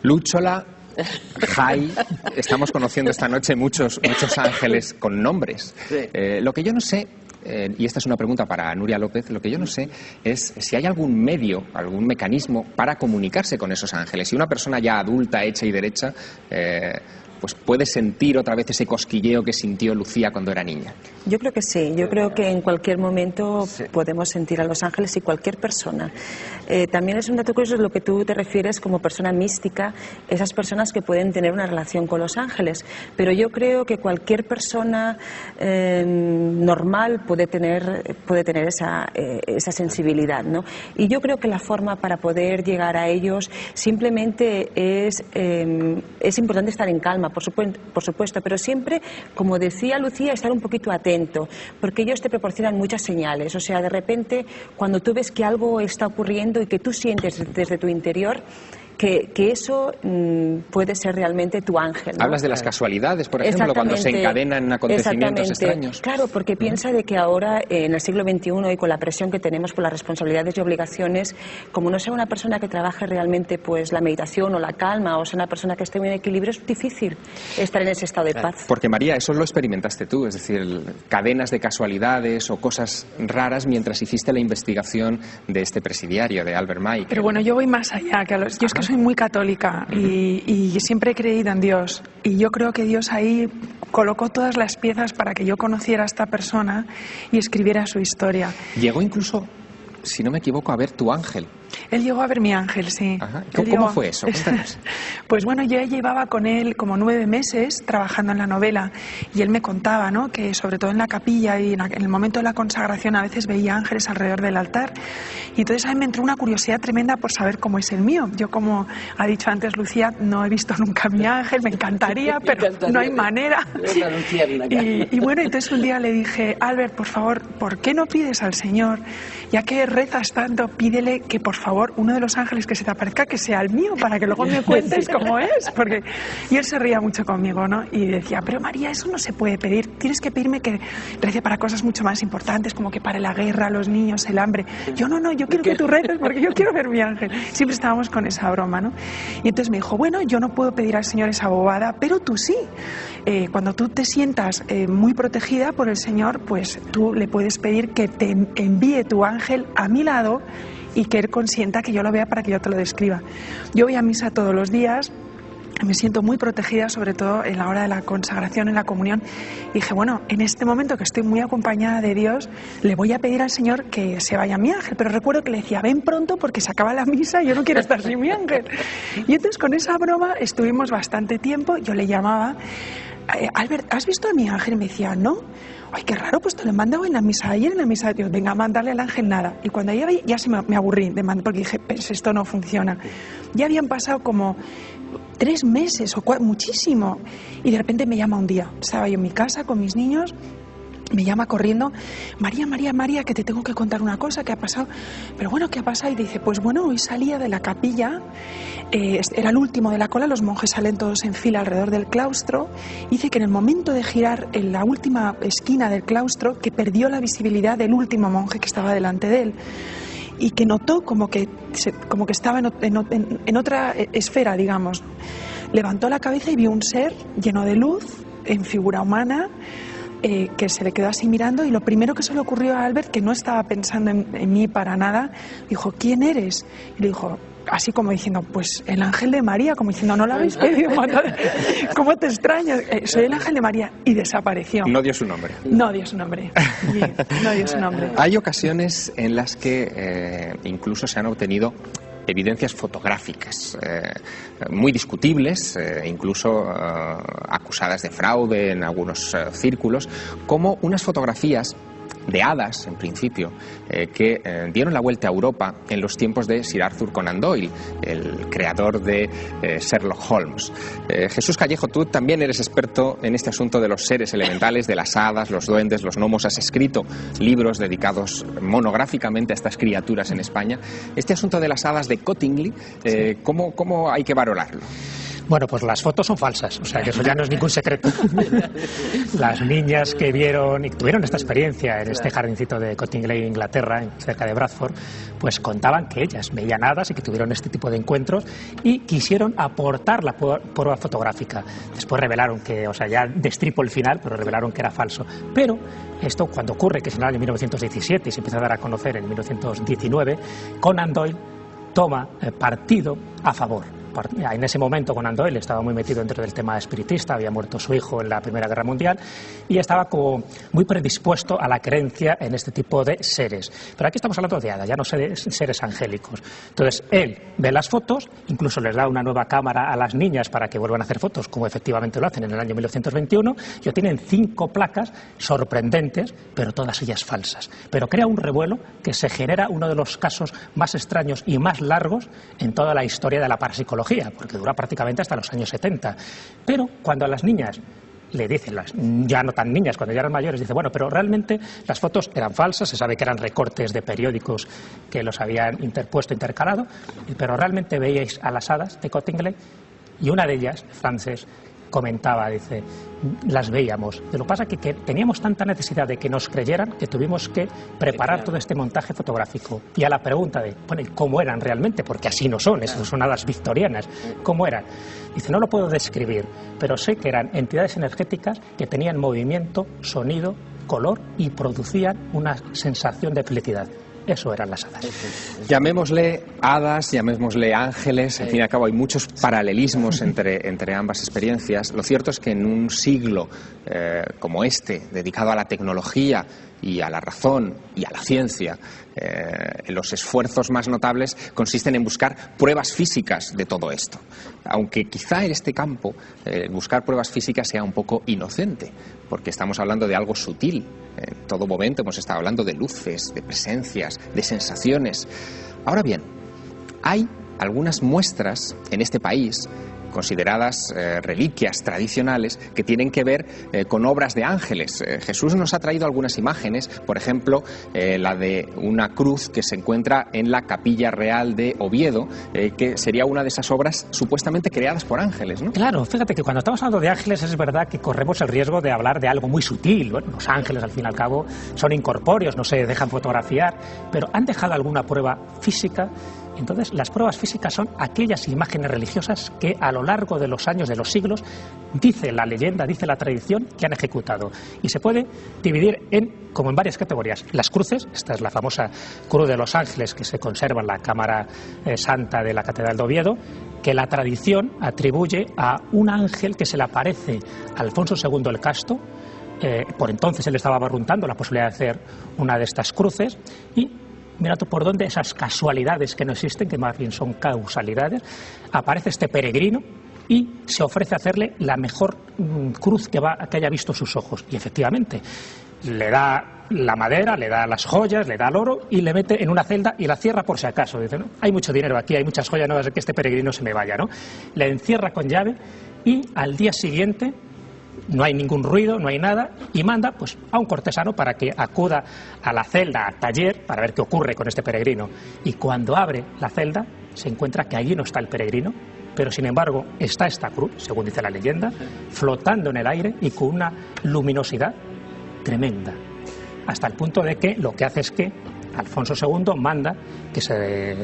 Lúccola, Jai, estamos conociendo esta noche muchos ángeles con nombres. Sí. Lo que yo no sé, y esta es una pregunta para Nuria López, lo que yo no sé es si hay algún medio, algún mecanismo para comunicarse con esos ángeles. Si una persona ya adulta, hecha y derecha, pues puede sentir otra vez ese cosquilleo que sintió Lucía cuando era niña. Yo creo que sí, yo creo que en cualquier momento podemos sentir a los ángeles, y cualquier persona. También es un dato curioso lo que tú te refieres como persona mística, esas personas que pueden tener una relación con los ángeles, pero yo creo que cualquier persona normal puede tener esa sensibilidad, ¿no? Y yo creo que la forma para poder llegar a ellos simplemente es importante estar en calma, por supuesto, pero siempre, como decía Lucía, estar un poquito atento, porque ellos te proporcionan muchas señales. O sea, de repente, cuando tú ves que algo está ocurriendo y que tú sientes desde tu interior que eso puede ser realmente tu ángel, ¿no? Hablas de las casualidades, por ejemplo, cuando se encadenan acontecimientos extraños. Claro, porque piensa de que ahora, en el siglo XXI, y con la presión que tenemos por las responsabilidades y obligaciones, como no sea una persona que trabaje realmente pues la meditación o la calma, o sea una persona que esté muy en equilibrio, es difícil estar en ese estado de paz. Porque, María, eso lo experimentaste tú, es decir, cadenas de casualidades o cosas raras mientras hiciste la investigación de este presidiario, de Albert Mike. Pero bueno, yo voy más allá, yo es que soy muy católica y siempre he creído en Dios, y yo creo que Dios ahí colocó todas las piezas para que yo conociera a esta persona y escribiera su historia. Llegó incluso, si no me equivoco, a ver tu ángel. Él llegó a ver mi ángel, sí. Ajá. ¿Cómo fue eso? Cuéntanos. Pues bueno, yo llevaba con él como 9 meses trabajando en la novela, y él me contaba, ¿no?, que sobre todo en la capilla y en el momento de la consagración a veces veía ángeles alrededor del altar, y entonces a mí me entró una curiosidad tremenda por saber cómo es el mío. Yo, como ha dicho antes Lucía, no he visto nunca a mi ángel, me encantaría, pero no hay manera. Y bueno, entonces un día le dije, Albert, por favor, ¿por qué no pides al Señor, ya que rezas tanto, pídele que por favor, uno de los ángeles que se te aparezca que sea el mío, para que luego me cuentes cómo es. Porque... Y él se ría mucho conmigo, ¿no? Y decía, pero María, eso no se puede pedir, tienes que pedirme que rece para cosas mucho más importantes, como que pare la guerra, los niños, el hambre. Yo no, yo quiero que tú reces porque yo quiero ver mi ángel. Siempre estábamos con esa broma, ¿no? Y entonces me dijo, bueno, yo no puedo pedir al Señor esa bobada, pero tú sí. Cuando tú te sientas muy protegida por el Señor, pues tú le puedes pedir que te envíe tu ángel a mi lado y que él consienta que yo lo vea para que yo te lo describa. Yo voy a misa todos los días, me siento muy protegida, sobre todo en la hora de la consagración, en la comunión. Y dije, bueno, en este momento que estoy muy acompañada de Dios, le voy a pedir al Señor que se vaya mi ángel. Pero recuerdo que le decía, ven pronto porque se acaba la misa y yo no quiero estar sin mi ángel. Y entonces con esa broma estuvimos bastante tiempo, yo le llamaba, Albert, ¿has visto a mi ángel? Y me decía, no. Ay, qué raro, pues te lo he mandado en la misa ayer, en la misa de Dios. Venga, a mandarle al ángel nada. Y cuando ya me aburrí de mandar, porque dije, pues esto no funciona. Ya habían pasado como 3 meses o 4, muchísimo. Y de repente me llama un día. Estaba yo en mi casa con mis niños. Me llama corriendo, María, que te tengo que contar una cosa que ha pasado. Pero bueno, ¿qué ha pasado? Y dice, pues bueno, hoy salía de la capilla, era el último de la cola, los monjes salen todos en fila alrededor del claustro. Dice que en el momento de girar en la última esquina del claustro, que perdió la visibilidad del último monje que estaba delante de él. Y que notó como que estaba en otra esfera, digamos. Levantó la cabeza y vio un ser lleno de luz, en figura humana, que se le quedó así mirando, y lo primero que se le ocurrió a Albert, que no estaba pensando en mí para nada, dijo, ¿quién eres? Y le dijo, así como diciendo, pues el ángel de María, como diciendo, no lo habéis pedido matar, ¿cómo te extrañas? Soy el ángel de María, y desapareció. No dio su nombre. No dio su nombre. Bien, no dio su nombre. Hay ocasiones en las que incluso se han obtenido evidencias fotográficas muy discutibles, incluso acusadas de fraude en algunos círculos, como unas fotografías de hadas, en principio, que dieron la vuelta a Europa en los tiempos de Sir Arthur Conan Doyle, el creador de Sherlock Holmes. Jesús Callejo, tú también eres experto en este asunto de los seres elementales, de las hadas, los duendes, los gnomos. Has escrito libros dedicados monográficamente a estas criaturas en España. Este asunto de las hadas de Cottingley, ¿cómo hay que valorarlo? Bueno, pues las fotos son falsas, o sea que eso ya no es ningún secreto. Las niñas que vieron y tuvieron esta experiencia en este jardincito de Cottingley, Inglaterra, cerca de Bradford, pues contaban que ellas veían hadas y que tuvieron este tipo de encuentros y quisieron aportar la prueba fotográfica. Después revelaron que, o sea, ya destripo el final, pero revelaron que era falso. Pero esto cuando ocurre, que es en el año 1917 y se empieza a dar a conocer en 1919, Conan Doyle toma partido a favor. En ese momento Conan Doyle estaba muy metido dentro del tema espiritista, había muerto su hijo en la Primera Guerra Mundial y estaba como muy predispuesto a la creencia en este tipo de seres. Pero aquí estamos hablando de hadas, ya no seres angélicos. Entonces él ve las fotos, incluso les da una nueva cámara a las niñas para que vuelvan a hacer fotos, como efectivamente lo hacen en el año 1921, y obtienen 5 placas sorprendentes, pero todas ellas falsas. Pero crea un revuelo que se genera uno de los casos más extraños y más largos en toda la historia de la parapsicología, porque dura prácticamente hasta los años 70. Pero cuando a las niñas le dicen, ya no tan niñas, cuando ya eran mayores, dice, bueno, pero realmente las fotos eran falsas, se sabe que eran recortes de periódicos que los habían intercalado, pero realmente veíais a las hadas de Cottingley, y una de ellas, Frances, comentaba, dice, las veíamos. Lo que pasa es que teníamos tanta necesidad de que nos creyeran que tuvimos que preparar todo este montaje fotográfico. Y a la pregunta de, bueno, ¿cómo eran realmente? Porque así no son, esas son hadas victorianas. ¿Cómo eran? Dice, no lo puedo describir, pero sé que eran entidades energéticas que tenían movimiento, sonido, color y producían una sensación de felicidad. Eso eran las hadas. Llamémosle hadas, llamémosle ángeles, en fin y al cabo hay muchos paralelismos entre ambas experiencias. Lo cierto es que en un siglo como este, dedicado a la tecnología y a la razón y a la ciencia, los esfuerzos más notables consisten en buscar pruebas físicas de todo esto. Aunque quizá en este campo buscar pruebas físicas sea un poco inocente, porque estamos hablando de algo sutil. En todo momento hemos estado hablando de luces, de presencias, de sensaciones. Ahora bien, hay algunas muestras en este país consideradas reliquias tradicionales que tienen que ver con obras de ángeles. Jesús nos ha traído algunas imágenes, por ejemplo, la de una cruz que se encuentra en la Capilla Real de Oviedo, que sería una de esas obras supuestamente creadas por ángeles, ¿no? Claro, fíjate que cuando estamos hablando de ángeles es verdad que corremos el riesgo de hablar de algo muy sutil. Bueno, los ángeles al fin y al cabo son incorpóreos, no se dejan fotografiar, pero han dejado alguna prueba física. Entonces, las pruebas físicas son aquellas imágenes religiosas que a lo largo de los años, de los siglos, dice la leyenda, dice la tradición, que han ejecutado. Y se puede dividir como en varias categorías. Las cruces, esta es la famosa Cruz de los Ángeles que se conserva en la Cámara Santa de la Catedral de Oviedo, que la tradición atribuye a un ángel que se le aparece a Alfonso II el Casto. Por entonces él estaba barruntando la posibilidad de hacer una de estas cruces y mira tú por dónde esas casualidades que no existen, que más bien son causalidades, aparece este peregrino y se ofrece a hacerle la mejor cruz que haya visto sus ojos. Y efectivamente, le da la madera, le da las joyas, le da el oro y le mete en una celda y la cierra por si acaso. Dice, ¿no? Hay mucho dinero aquí, hay muchas joyas, no va a ser que este peregrino se me vaya, ¿no? Le encierra con llave y al día siguiente no hay ningún ruido, no hay nada, y manda pues a un cortesano para que acuda a la celda, al taller, para ver qué ocurre con este peregrino. Y cuando abre la celda, se encuentra que allí no está el peregrino, pero sin embargo está esta cruz, según dice la leyenda, flotando en el aire y con una luminosidad tremenda, hasta el punto de que lo que hace es que Alfonso II manda que se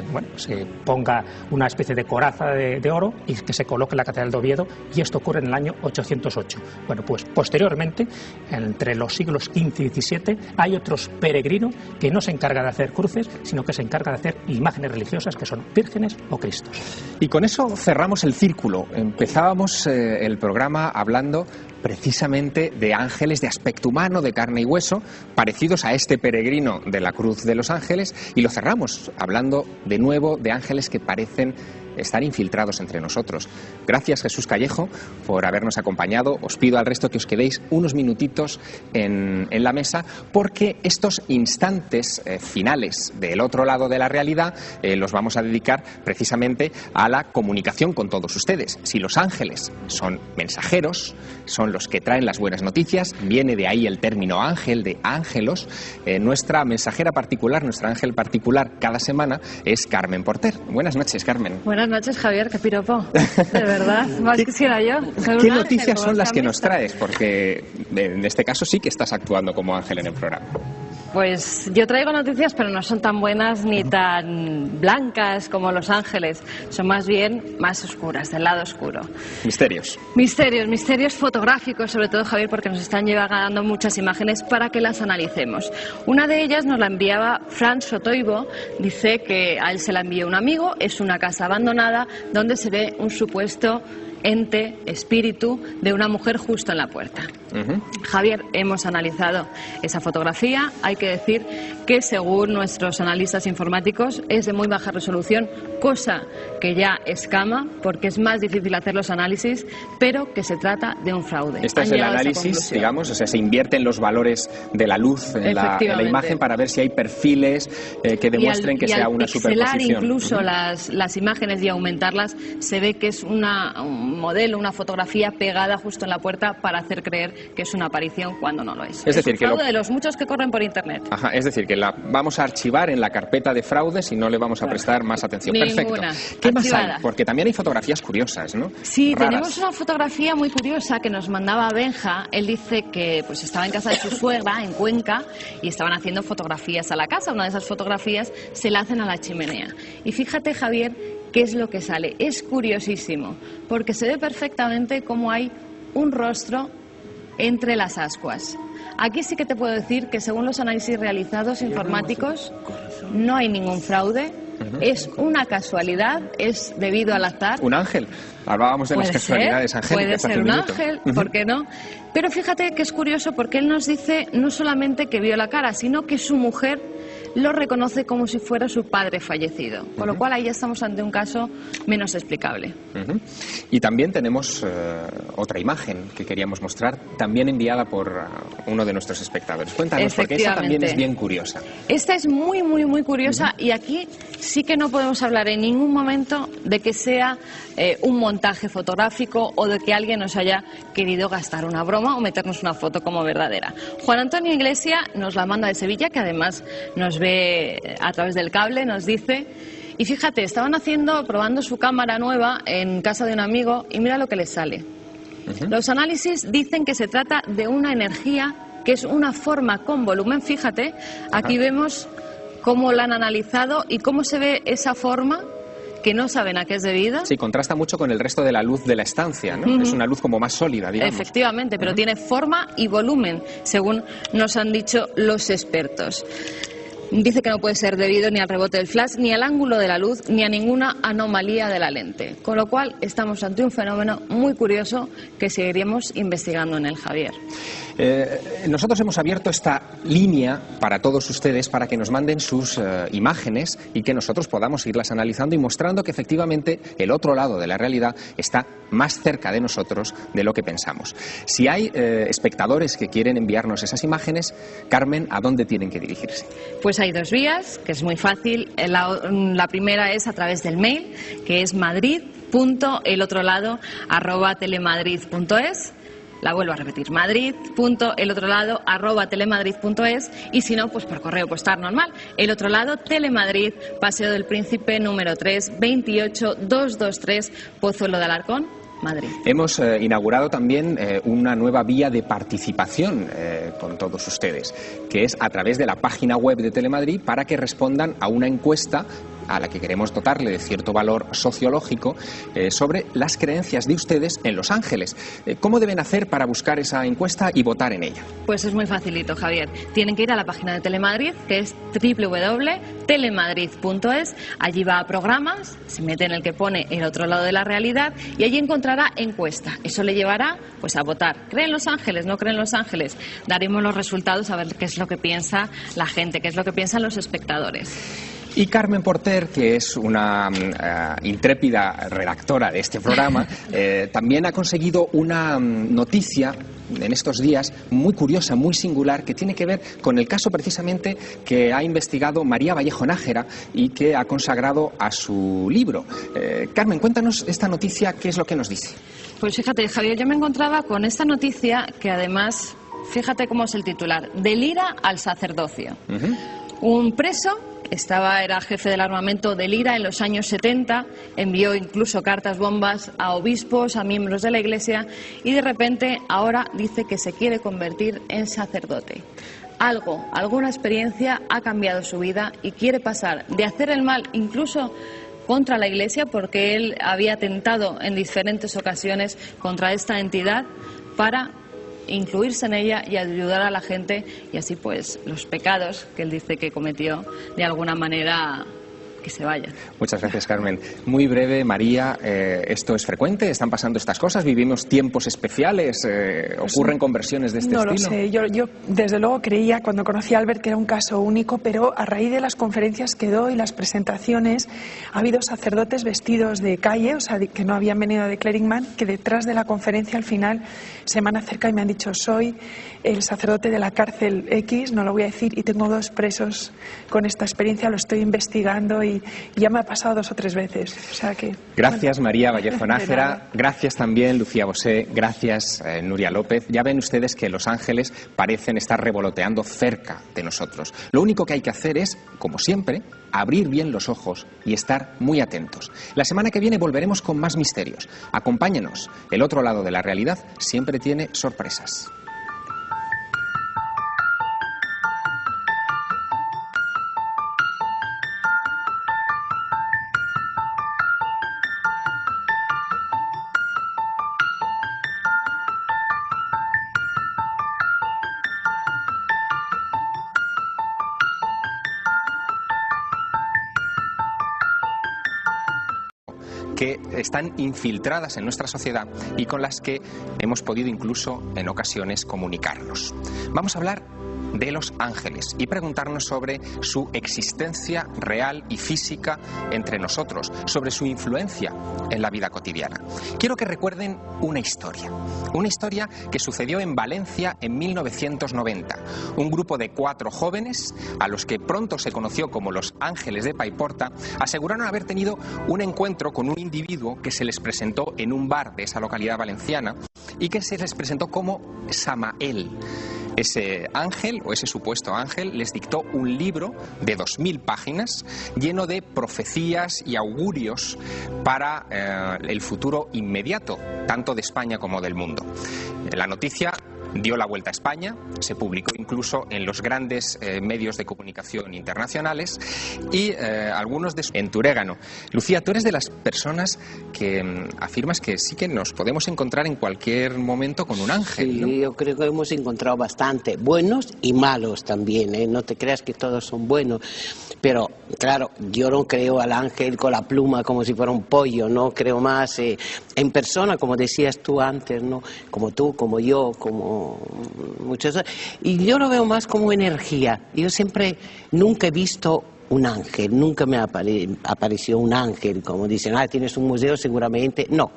ponga una especie de coraza de oro y que se coloque en la Catedral de Oviedo, y esto ocurre en el año 808. Bueno, pues posteriormente, entre los siglos XV y XVII, hay otros peregrinos que no se encargan de hacer cruces, sino que se encargan de hacer imágenes religiosas que son vírgenes o cristos. Y con eso cerramos el círculo. Empezábamos el programa hablando precisamente de ángeles de aspecto humano, de carne y hueso, parecidos a este peregrino de la Cruz de los Ángeles, y lo cerramos hablando de nuevo de ángeles que parecen estar infiltrados entre nosotros. Gracias, Jesús Callejo, por habernos acompañado. Os pido al resto que os quedéis unos minutitos en la mesa, porque estos instantes finales del otro lado de la realidad los vamos a dedicar precisamente a la comunicación con todos ustedes. Si los ángeles son mensajeros, son los que traen las buenas noticias, viene de ahí el término ángel, de ángelos. Nuestra mensajera particular, nuestra ángel particular cada semana es Carmen Porter. Buenas noches, Carmen. Buenas noches, Javier, qué piropo. De verdad, más quisiera yo. ¿Qué noticias son las que nos traes? Porque en este caso sí que estás actuando como ángel en el programa. Pues yo traigo noticias, pero no son tan buenas ni tan blancas como Los Ángeles. Son más bien más oscuras, del lado oscuro. Misterios. Misterios fotográficos, sobre todo, Javier, porque nos están llegando muchas imágenes para que las analicemos. Una de ellas nos la enviaba Fran Sotoibo. Dice que a él se la envió un amigo. Es una casa abandonada donde se ve un supuesto ente, espíritu de una mujer justo en la puerta. Javier, hemos analizado esa fotografía. Hay que decir que según nuestros analistas informáticos es de muy baja resolución, cosa que ya escama porque es más difícil hacer los análisis, pero que se trata de un fraude. Este es el análisis, digamos, o sea, se invierten los valores de la luz en la imagen para ver si hay perfiles que demuestren que sea una superposición. Incluso las imágenes y aumentarlas, se ve que es un modelo, una fotografía pegada justo en la puerta para hacer creer que es una aparición cuando no lo es. Es decir, un fraude de los muchos que corren por internet. Ajá, es decir, que la vamos a archivar en la carpeta de fraudes y no le vamos a prestar más atención. Ninguna. Perfecto. ¿Qué más hay? Porque también hay fotografías curiosas, ¿no? Sí, raras. Tenemos una fotografía muy curiosa que nos mandaba Benja. Él dice que pues estaba en casa de su suegra, en Cuenca, y estaban haciendo fotografías a la casa. Una de esas fotografías se la hacen a la chimenea. Y fíjate, Javier, qué es lo que sale. Es curiosísimo, porque se ve perfectamente cómo hay un rostro entre las ascuas. Aquí sí que te puedo decir que según los análisis realizados informáticos no hay ningún fraude, es una casualidad, es debido al azar. Un ángel. Hablábamos de las casualidades angélicas. Puede ser un ángel, ¿por qué no? Pero fíjate que es curioso porque él nos dice no solamente que vio la cara, sino que su mujer lo reconoce como si fuera su padre fallecido. Con lo cual ahí ya estamos ante un caso menos explicable. Y también tenemos otra imagen que queríamos mostrar, también enviada por uno de nuestros espectadores. Cuéntanos, porque esa también es bien curiosa. Esta es muy, muy, muy curiosa y aquí sí que no podemos hablar en ningún momento de que sea un montaje fotográfico o de que alguien nos haya querido gastar una broma o meternos una foto como verdadera. Juan Antonio Iglesias nos la manda de Sevilla, que además nos ve a través del cable, nos dice... Y fíjate, estaban probando su cámara nueva en casa de un amigo y mira lo que les sale. Los análisis dicen que se trata de una energía que es una forma con volumen. Fíjate, aquí vemos cómo la han analizado y cómo se ve esa forma, que no saben a qué es debida. Sí, contrasta mucho con el resto de la luz de la estancia, ¿no? Es una luz como más sólida, digamos. Efectivamente, pero tiene forma y volumen, según nos han dicho los expertos. Dice que no puede ser debido ni al rebote del flash, ni al ángulo de la luz, ni a ninguna anomalía de la lente. Con lo cual, estamos ante un fenómeno muy curioso que seguiremos investigando en el Javier. Nosotros hemos abierto esta línea para todos ustedes para que nos manden sus imágenes y que nosotros podamos irlas analizando y mostrando que efectivamente el otro lado de la realidad está más cerca de nosotros de lo que pensamos. Si hay espectadores que quieren enviarnos esas imágenes, Carmen, ¿a dónde tienen que dirigirse? Pues hay dos vías, que es muy fácil. La primera es a través del mail, que es madrid.elotrolado@telemadrid.es. La vuelvo a repetir, madrid.elotrolado@telemadrid.es, y si no, pues por correo postal normal. El Otro Lado, Telemadrid, Paseo del Príncipe número 3, 28223, Pozuelo de Alarcón, Madrid. Hemos inaugurado también una nueva vía de participación con todos ustedes, que es a través de la página web de Telemadrid, para que respondan a una encuesta a la que queremos dotarle de cierto valor sociológico sobre las creencias de ustedes en Los Ángeles. ¿Cómo deben hacer para buscar esa encuesta y votar en ella? Pues es muy facilito, Javier. Tienen que ir a la página de Telemadrid, que es www.telemadrid.es. Allí va a programas, se mete en el que pone El Otro Lado de la Realidad y allí encontrará encuesta. Eso le llevará pues a votar. ¿Creen Los Ángeles? ¿No creen Los Ángeles? Daremos los resultados a ver qué es lo que piensa la gente, qué es lo que piensan los espectadores. Y Carmen Porter, que es una intrépida redactora de este programa, también ha conseguido una noticia en estos días muy curiosa, muy singular, que tiene que ver con el caso precisamente que ha investigado María Vallejo Nájera y que ha consagrado a su libro. Carmen, cuéntanos esta noticia, ¿qué es lo que nos dice? Pues fíjate, Javier, yo me encontraba con esta noticia que además, fíjate cómo es el titular: del IRA al sacerdocio. Un preso era jefe del armamento del IRA en los años 70, envió incluso cartas bombas a obispos, a miembros de la Iglesia, y de repente ahora dice que se quiere convertir en sacerdote. Alguna experiencia ha cambiado su vida y quiere pasar de hacer el mal incluso contra la Iglesia, porque él había atentado en diferentes ocasiones contra esta entidad, para incluirse en ella y ayudar a la gente, y así pues los pecados que él dice que cometió de alguna manera que se vayan. Muchas gracias, Carmen. Muy breve, María, ¿esto es frecuente? ¿Están pasando estas cosas? ¿Vivimos tiempos especiales? ¿Ocurren conversiones de este estilo? No lo sé. Yo desde luego creía cuando conocí a Albert que era un caso único, pero a raíz de las conferencias que doy, las presentaciones, ha habido sacerdotes vestidos de calle, o sea, que no habían venido de clericman, que detrás de la conferencia al final se me han acercado y me han dicho: soy el sacerdote de la cárcel X, no lo voy a decir, y tengo 2 presos con esta experiencia, lo estoy investigando y ya me ha pasado 2 o 3 veces. O sea que, gracias, bueno. María Vallejo Nájera. Gracias también, Lucía Bosé. Gracias, Nuria López. Ya ven ustedes que Los Ángeles parecen estar revoloteando cerca de nosotros. Lo único que hay que hacer es, como siempre, abrir bien los ojos y estar muy atentos. La semana que viene volveremos con más misterios. Acompáñenos. El Otro Lado de la Realidad siempre tiene sorpresas. Que están infiltradas en nuestra sociedad y con las que hemos podido incluso en ocasiones comunicarnos. Vamos a hablar de los ángeles y preguntarnos sobre su existencia real y física entre nosotros, sobre su influencia en la vida cotidiana. Quiero que recuerden una historia que sucedió en Valencia en 1990. Un grupo de 4 jóvenes, a los que pronto se conoció como los Ángeles de Paiporta, aseguraron haber tenido un encuentro con un individuo que se les presentó en un bar de esa localidad valenciana y que se les presentó como Samael. Ese ángel, o ese supuesto ángel, les dictó un libro de 2000 páginas lleno de profecías y augurios para el futuro inmediato, tanto de España como del mundo. La noticia dio la vuelta a España, se publicó incluso en los grandes medios de comunicación internacionales y algunos en Turégano. Lucía, tú eres de las personas que afirmas que sí que nos podemos encontrar en cualquier momento con un ángel, sí, ¿no? Yo creo que hemos encontrado bastante, buenos y malos también, ¿eh? No te creas que todos son buenos, pero claro, yo no creo al ángel con la pluma como si fuera un pollo, no creo más en persona, como decías tú antes, ¿no? Como tú, como yo, como muchos, y yo lo veo más como energía. Yo nunca he visto un ángel, nunca me apareció un ángel, como dicen, tienes un museo seguramente, no,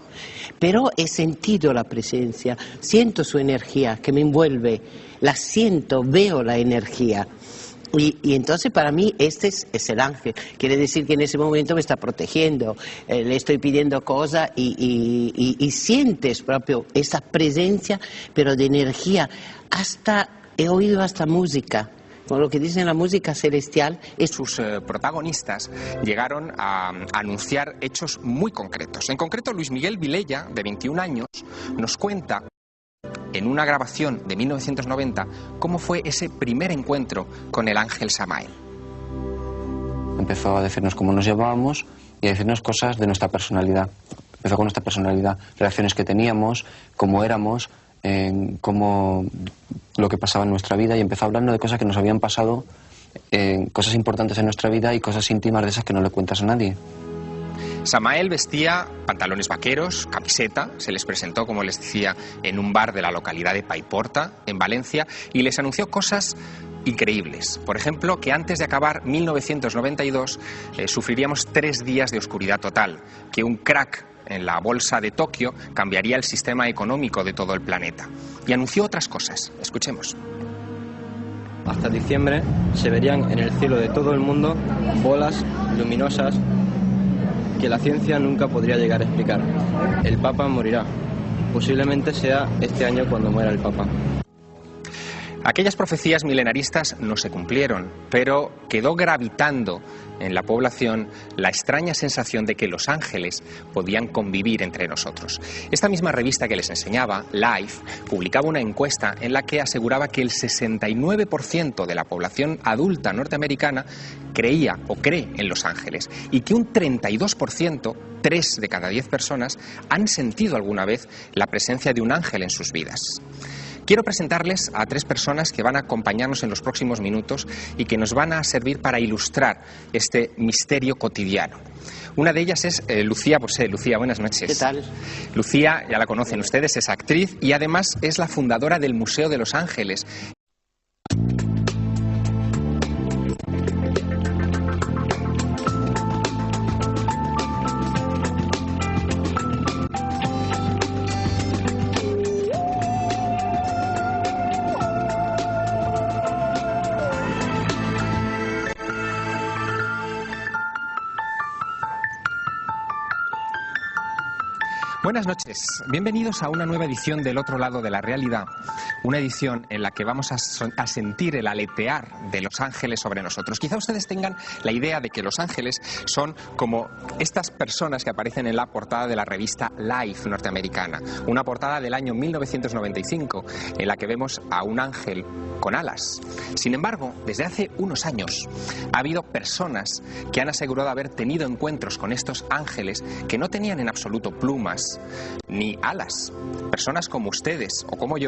pero he sentido la presencia, siento su energía que me envuelve, la siento, veo la energía. Y entonces para mí este es el ángel, quiere decir que en ese momento me está protegiendo, le estoy pidiendo cosas y sientes propio esa presencia, pero de energía. He oído hasta música. Con lo que dicen la música celestial. Sus protagonistas llegaron a anunciar hechos muy concretos. En concreto, Luis Miguel Vilella, de 21 años, nos cuenta en una grabación de 1990 cómo fue ese primer encuentro con el ángel Samael. Empezó a decirnos cómo nos llevábamos y a decirnos cosas de nuestra personalidad. Empezó con nuestra personalidad, relaciones que teníamos, cómo éramos, cómo lo que pasaba en nuestra vida, y empezó hablando de cosas que nos habían pasado, cosas importantes en nuestra vida y cosas íntimas de esas que no le cuentas a nadie. Samael vestía pantalones vaqueros, camiseta, se les presentó, como les decía, en un bar de la localidad de Paiporta, en Valencia, y les anunció cosas increíbles. Por ejemplo, que antes de acabar 1992 sufriríamos 3 días de oscuridad total, que un crack en la bolsa de Tokio cambiaría el sistema económico de todo el planeta. Y anunció otras cosas. Escuchemos. Hasta diciembre se verían en el cielo de todo el mundo bolas luminosas que la ciencia nunca podría llegar a explicar. El Papa morirá. Posiblemente sea este año cuando muera el Papa. Aquellas profecías milenaristas no se cumplieron, pero quedó gravitando en la población la extraña sensación de que los ángeles podían convivir entre nosotros. Esta misma revista que les enseñaba, Life, publicaba una encuesta en la que aseguraba que el 69% de la población adulta norteamericana creía o cree en los ángeles y que un 32%, 3 de cada 10 personas, han sentido alguna vez la presencia de un ángel en sus vidas. Quiero presentarles a 3 personas que van a acompañarnos en los próximos minutos y que nos van a servir para ilustrar este misterio cotidiano. Una de ellas es Lucía Bosé. Lucía, buenas noches. ¿Qué tal? Lucía, ya la conocen ustedes, es actriz y además es la fundadora del Museo de los Ángeles. Buenas noches, bienvenidos a una nueva edición del Otro Lado de la Realidad, una edición en la que vamos a sentir el aletear de los ángeles sobre nosotros. Quizá ustedes tengan la idea de que los ángeles son como estas personas que aparecen en la portada de la revista Life norteamericana, una portada del año 1995 en la que vemos a un ángel con alas. Sin embargo, desde hace unos años ha habido personas que han asegurado haber tenido encuentros con estos ángeles que no tenían en absoluto plumas ni alas. Personas como ustedes o como yo